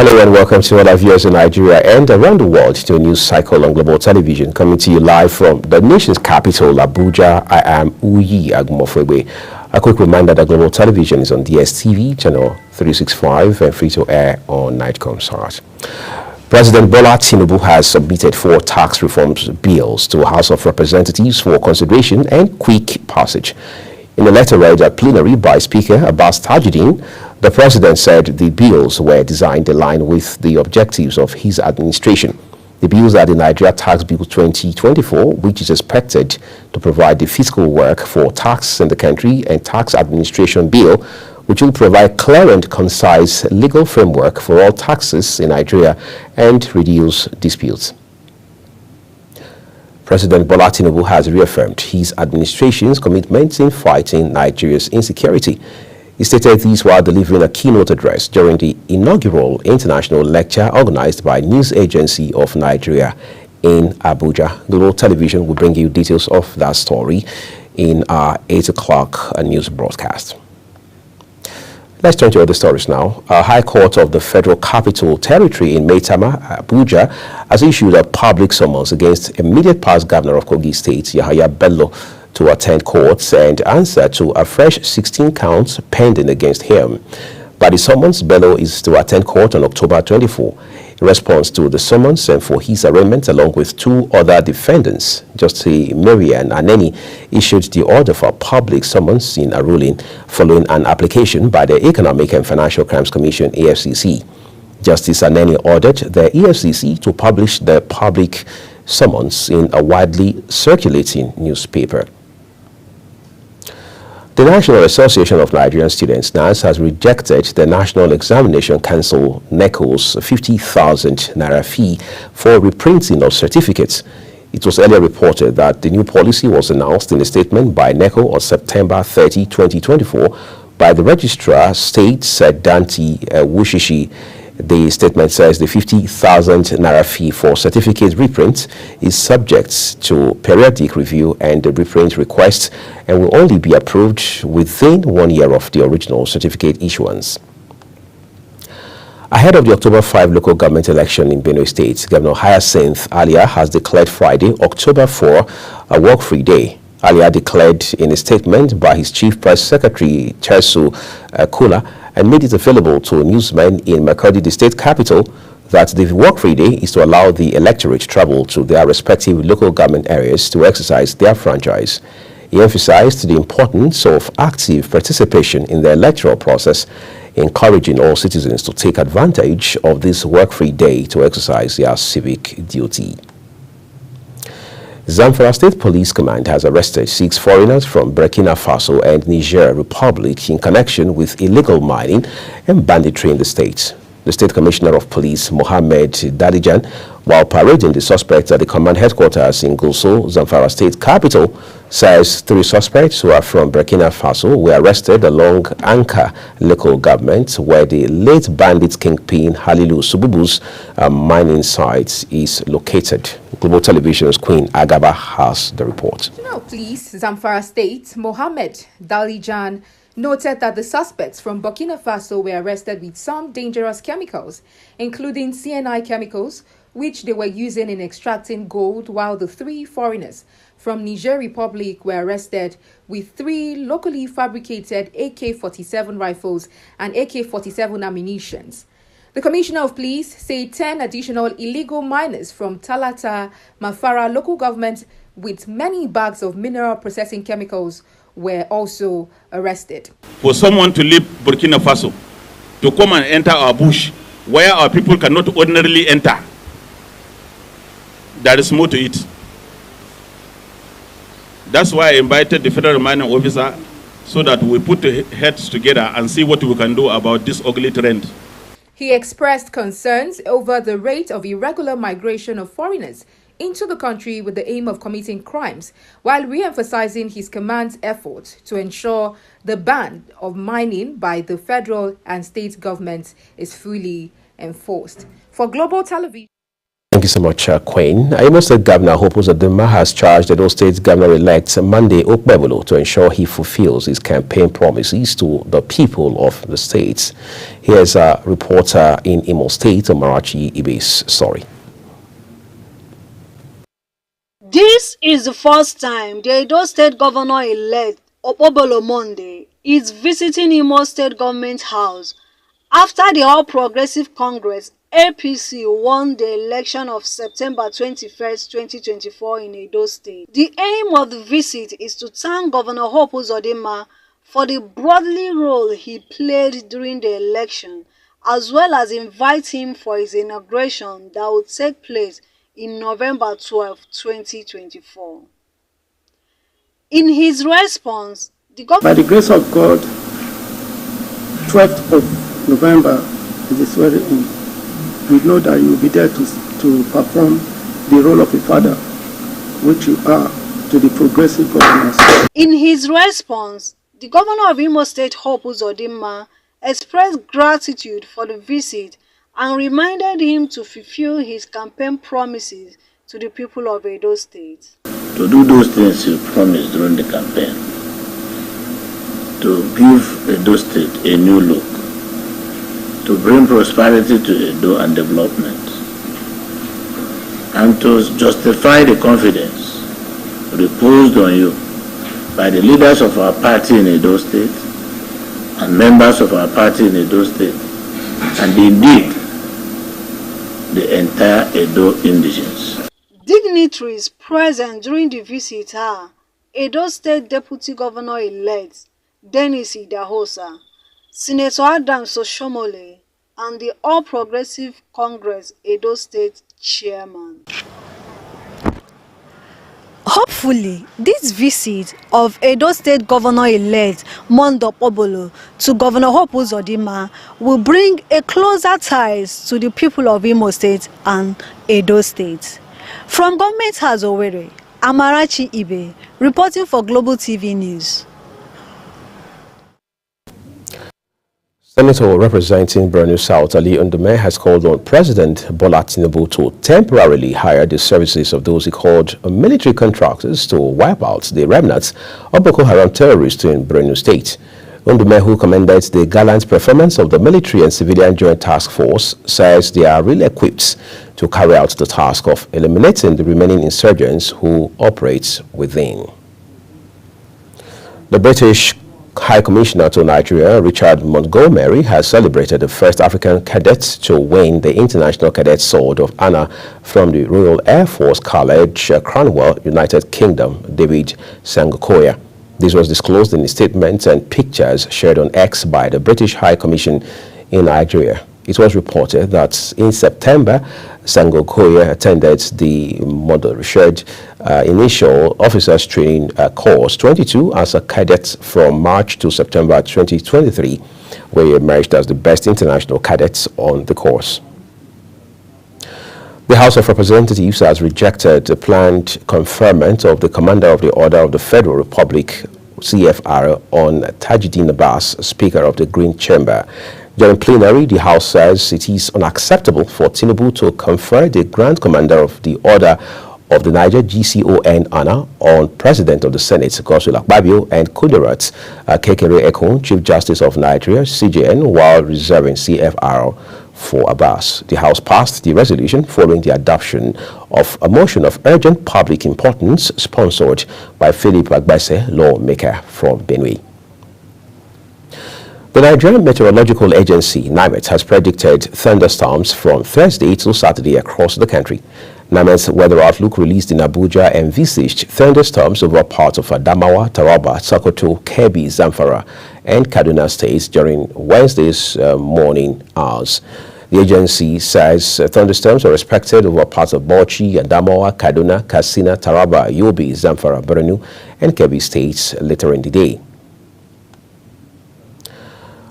Hello and welcome to all our viewers in Nigeria and around the world to a news cycle on Global Television, coming to you live from the nation's capital, Abuja. I am Uyi Agumofwebe. A quick reminder that Global Television is on DSTV, channel 365, and free to air on Nightcomsat. President Bola Tinubu has submitted 4 tax reforms bills to the House of Representatives for consideration and quick passage. In a letter read at plenary by Speaker Abbas Tajuddin, the president said the bills were designed in line with the objectives of his administration. The bills are the Nigeria Tax Bill 2024, which is expected to provide the fiscal work for tax in the country, and Tax Administration Bill, which will provide clear and concise legal framework for all taxes in Nigeria and reduce disputes. President Bola Tinubu has reaffirmed his administration's commitment in fighting Nigeria's insecurity. He stated these while delivering a keynote address during the inaugural international lecture organized by News Agency of Nigeria in Abuja. Global Television will bring you details of that story in our 8 o'clock news broadcast. Let's turn to other stories now. High Court of the Federal Capital Territory in Maitama, Abuja, has issued a public summons against immediate past governor of Kogi State, Yahaya Bello, to attend court and answer to a fresh 16 counts pending against him. By the summons, Bello is to attend court on October 24. In response to the summons and for his arraignment along with 2 other defendants, Justice Marian Aneni issued the order for public summons in a ruling following an application by the Economic and Financial Crimes Commission, EFCC. Justice Aneni ordered the EFCC to publish the public summons in a widely circulating newspaper. The National Association of Nigerian Students, NAS, has rejected the National Examination Council, NECO's 50,000 naira fee for reprinting of certificates. It was earlier reported that the new policy was announced in a statement by NECO on September 30, 2024, by the Registrar State, Dante Wushishi. The statement says the 50,000 naira fee for certificate reprint is subject to periodic review and the reprint request, and will only be approved within 1 year of the original certificate issuance. Ahead of the October 5 local government election in Benue State, Governor Hyacinth Alia has declared Friday, October 4, a work-free day. Alia declared in a statement by his Chief Press Secretary, Chesu Kula, and made it available to newsmen in Makurdi, the state capital, that the work-free day is to allow the electorate to travel to their respective local government areas to exercise their franchise. He emphasized the importance of active participation in the electoral process, encouraging all citizens to take advantage of this work-free day to exercise their civic duty. Zamfara State Police Command has arrested 6 foreigners from Burkina Faso and Niger Republic in connection with illegal mining and banditry in the state. The State Commissioner of Police, Mohammed Dalijan, while parading the suspects at the command headquarters in Gusau, Zamfara State capital, says 3 suspects who are from Burkina Faso were arrested along Anka local government, where the late bandit kingpin Halilu Sububu's mining site is located. Global Television's Queen Agaba has the report. Police, Zamfara State, Mohammed Dalijan, noted that the suspects from Burkina Faso were arrested with some dangerous chemicals, including CNI chemicals, which they were using in extracting gold, while the 3 foreigners from Niger Republic were arrested with 3 locally fabricated AK-47 rifles and AK-47 ammunitions. The Commissioner of Police said 10 additional illegal miners from Talata Mafara local government with many bags of mineral processing chemicals were also arrested. For someone to leave Burkina Faso to come and enter our bush where our people cannot ordinarily enter, there is more to it. That's why I invited the federal mining officer so that we put the heads together and see what we can do about this ugly trend. He expressed concerns over the rate of irregular migration of foreigners into the country with the aim of committing crimes, while re-emphasizing his command's effort to ensure the ban of mining by the federal and state governments is fully enforced. For Global Television. Thank you so much, Queen. Imo State Governor Hope Uzodinma has charged Edo State Governor-elect Monday Okpebholo to ensure he fulfills his campaign promises to the people of the state. Here's a reporter in Imo State, Amarachi Ibe's story. This is the first time the Edo State Governor-elect Okpebholo Monday is visiting Imo State Government House after the All Progressive Congress APC won the election of September 21, 2024 in Edo State. The aim of the visit is to thank Governor Hope Uzodinma for the brotherly role he played during the election, as well as invite him for his inauguration that will take place in November 12, 2024. In his response, the governor... By the grace of God, 12th of November is the swearing-in. We know that you will be there to perform the role of a father, which you are to the progressive governors. In his response, the governor of Imo State, Hope Uzodinma, expressed gratitude for the visit and reminded him to fulfill his campaign promises to the people of Edo State. To do those things you promised during the campaign, to give Edo State a new look, to bring prosperity to Edo and development, and to justify the confidence reposed on you by the leaders of our party in Edo State and members of our party in Edo State, and indeed the entire Edo indigenes. Dignitaries present during the visit are Edo State Deputy Governor-elect Dennis Idahosa, Senator Adams Oshomole, and the All Progressive Congress Edo State Chairman. Hopefully, this visit of Edo State Governor-elect Monday Okpebholo to Governor Hope Uzodinma will bring a closer ties to the people of Imo State and Edo State. From Government House Owerri, Amarachi Ibe, reporting for Global TV News. Senator representing Borno South Ali Ndume has called on President Bola Tinubu to temporarily hire the services of those he called military contractors to wipe out the remnants of Boko Haram terrorists in Borno State. Ndume, who commended the gallant performance of the military and civilian joint task force, says they are really equipped to carry out the task of eliminating the remaining insurgents who operate within. The British High Commissioner to Nigeria, Richard Montgomery, has celebrated the first African cadet to win the International Cadet Sword of Honor from the Royal Air Force College, Cranwell, United Kingdom, David Sangokoya. This was disclosed in a statement and pictures shared on X by the British High Commission in Nigeria. It was reported that in September, Sangokoya attended the Model Research Initial Officers Training Course 22 as a cadet from March to September 2023, where he emerged as the best international cadet on the course. The House of Representatives has rejected the planned conferment of the Commander of the Order of the Federal Republic, CFR, on Tajuddin Abbas, Speaker of the Green Chamber. During plenary, the House says it is unacceptable for Tinubu to confer the Grand Commander of the Order of the Niger GCON honor on President of the Senate, Godswill Akpabio, and Kudirat Kekere Ekun, Chief Justice of Nigeria, CJN, while reserving CFR for Abbas. The House passed the resolution following the adoption of a motion of urgent public importance sponsored by Philip Agbese, lawmaker from Benue. The Nigerian Meteorological Agency, NIMET, has predicted thunderstorms from Thursday to Saturday across the country. NIMET's weather outlook released in Abuja envisaged thunderstorms over parts of Adamawa, Taraba, Sokoto, Kebbi, Zamfara, and Kaduna states during Wednesday's morning hours. The agency says thunderstorms are expected over parts of Bauchi, Adamawa, Kaduna, Katsina, Taraba, Yobe, Zamfara, Borno, and Kebbi states later in the day.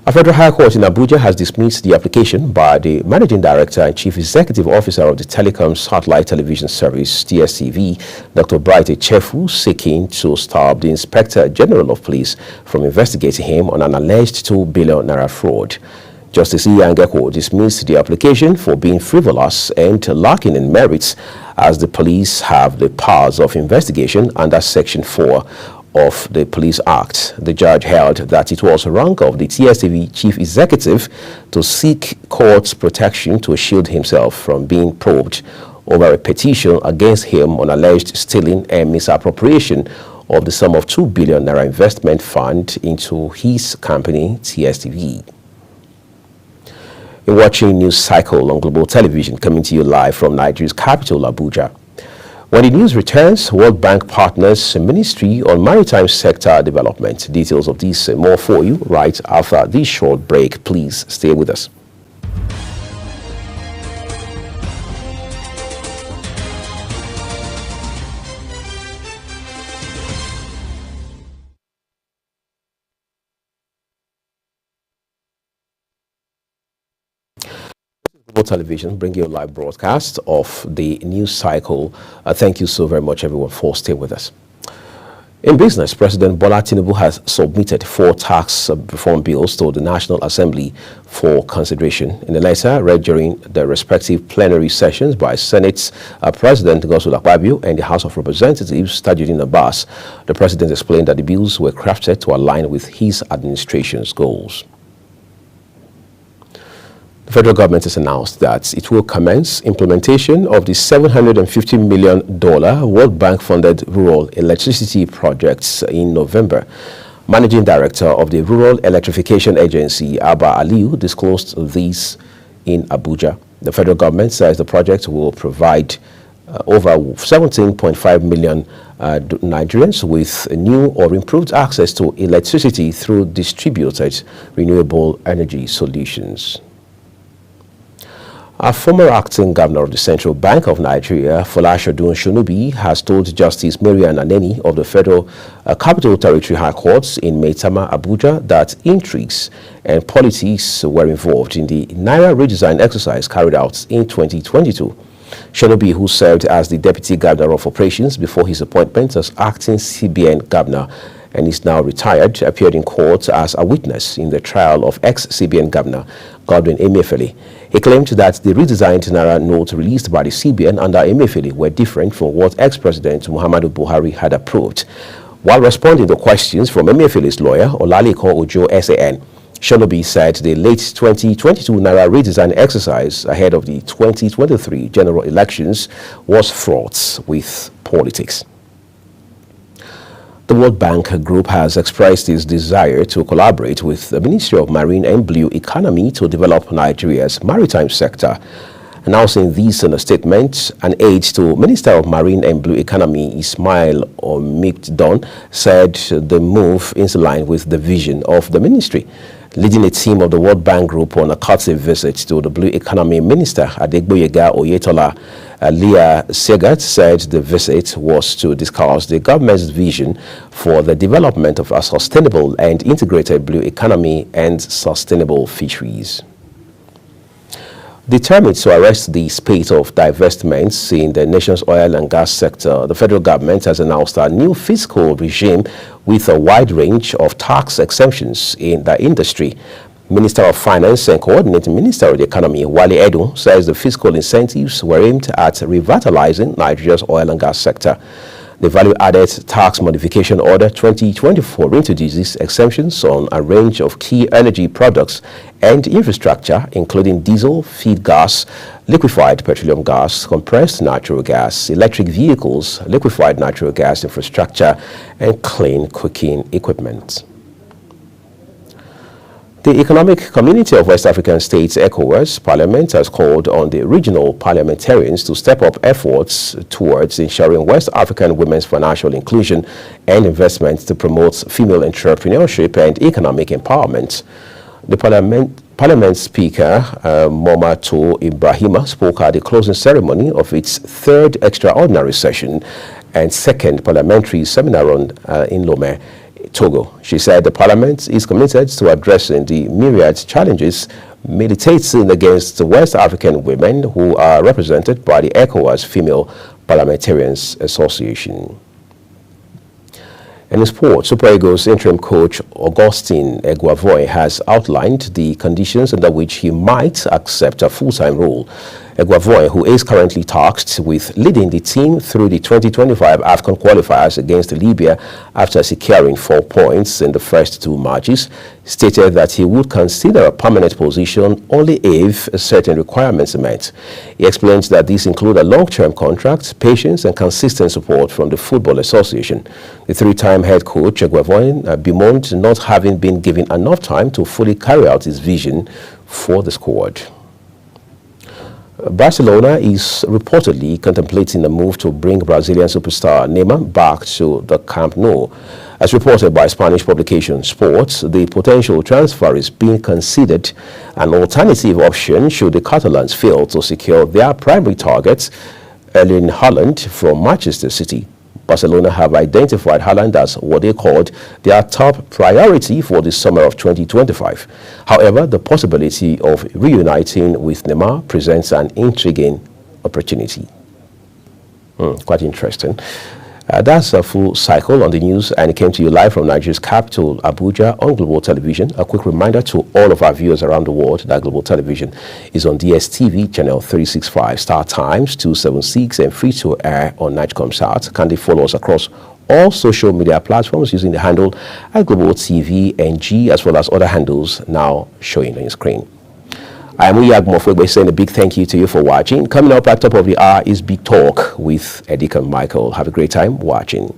A federal high court in Abuja has dismissed the application by the Managing Director and Chief Executive Officer of the Telecom Satellite Television Service, TSTV, Dr. Bright Echefu, seeking to stop the Inspector General of Police from investigating him on an alleged 2 billion naira fraud. Justice Ian Geko dismissed the application for being frivolous and lacking in merits, as the police have the powers of investigation under Section 4 of the Police Act. The judge held that it was rank of the TSTV chief executive to seek court's protection to shield himself from being probed over a petition against him on alleged stealing and misappropriation of the sum of 2 billion naira investment fund into his company, TSTV. You're watching News Cycle on Global Television, coming to you live from Nigeria's capital, Abuja. When the news returns, World Bank partners Ministry on Maritime Sector Development. Details of this and more for you right after this short break. Please stay with us. Television bringing you a live broadcast of the news cycle. Thank you so very much, everyone, for staying with us. In business, President Bola Tinubu has submitted 4 tax reform bills to the National Assembly for consideration. In the letter read during the respective plenary sessions by Senate President Godswill Akpabio and the House of Representatives Tajuddin Abbas, the President explained that the bills were crafted to align with his administration's goals. The federal government has announced that it will commence implementation of the $750 million World Bank-funded rural electricity projects in November. Managing Director of the Rural Electrification Agency, Abba Aliu, disclosed this in Abuja. The federal government says the project will provide over 17.5 million Nigerians with new or improved access to electricity through distributed renewable energy solutions. A former acting governor of the Central Bank of Nigeria, Folashodun Shonubi, has told Justice Marian Aneni of the Federal Capital Territory High Courts in Maitama, Abuja, that intrigues and politics were involved in the Naira redesign exercise carried out in 2022. Shonubi, who served as the Deputy Governor of Operations before his appointment as acting CBN Governor and is now retired, appeared in court as a witness in the trial of ex-CBN Governor Godwin Emefiele. He claimed that the redesigned Naira note released by the CBN under Emefiele were different from what ex-President Muhammadu Buhari had approved. While responding to questions from Emefiele's lawyer, Olalekan Ojo SAN, Shonubi said the late 2022 Naira redesign exercise ahead of the 2023 general elections was fraught with politics. The World Bank Group has expressed its desire to collaborate with the Ministry of Marine and Blue Economy to develop Nigeria's maritime sector. Announcing this in a statement, an aide to Minister of Marine and Blue Economy, Ismail Omikdon, said the move is in line with the vision of the ministry. Leading a team of the World Bank Group on a courtesy visit to the Blue Economy Minister, Adegboyega Oyetola, Leah Segat, said the visit was to discuss the government's vision for the development of a sustainable and integrated blue economy and sustainable fisheries. Determined to arrest the spate of divestments in the nation's oil and gas sector, the federal government has announced a new fiscal regime with a wide range of tax exemptions in the industry. Minister of Finance and Coordinating Minister of the Economy, Wale Edun, says the fiscal incentives were aimed at revitalizing Nigeria's oil and gas sector. The Value-Added Tax Modification Order 2024 introduces exemptions on a range of key energy products and infrastructure, including diesel, feed gas, liquefied petroleum gas, compressed natural gas, electric vehicles, liquefied natural gas infrastructure, and clean cooking equipment. The Economic Community of West African States, ECOWAS, Parliament has called on the regional parliamentarians to step up efforts towards ensuring West African women's financial inclusion and investment to promote female entrepreneurship and economic empowerment. The Parliament Speaker, Momato Ibrahima, spoke at the closing ceremony of its third extraordinary session and second parliamentary seminar in Lomé, Togo. She said the Parliament is committed to addressing the myriad challenges militating against the West African women who are represented by the ECOWAS Female Parliamentarians Association. And in sports, Super Eagles interim coach Augustine Eguavoen has outlined the conditions under which he might accept a full-time role. Eguavoen, who is currently tasked with leading the team through the 2025 AFCON qualifiers against Libya after securing 4 points in the first 2 matches, stated that he would consider a permanent position only if certain requirements are met. He explains that these include a long-term contract, patience, and consistent support from the Football Association. The 3-time head coach Eguavoen bemoaned not having been given enough time to fully carry out his vision for the squad. Barcelona is reportedly contemplating a move to bring Brazilian superstar Neymar back to the Camp Nou. As reported by Spanish publication Sports, the potential transfer is being considered an alternative option should the Catalans fail to secure their primary targets, Erling Haaland from Manchester City. Barcelona have identified Haaland as what they called their top priority for the summer of 2025. However, the possibility of reuniting with Neymar presents an intriguing opportunity. Quite interesting. That's a full cycle on the news, and it came to you live from Nigeria's capital, Abuja, on Global Television. A quick reminder to all of our viewers around the world that Global Television is on DSTV channel 365, Star Times 276, and free to air on Nightcomsat. Kindly follow us across all social media platforms using the handle at Global TV NG, as well as other handles now showing on your screen. I am Uyag Mofwegbe saying a big thank you to you for watching. Coming up at top of the hour is Big Talk with Edika Michael. Have a great time watching.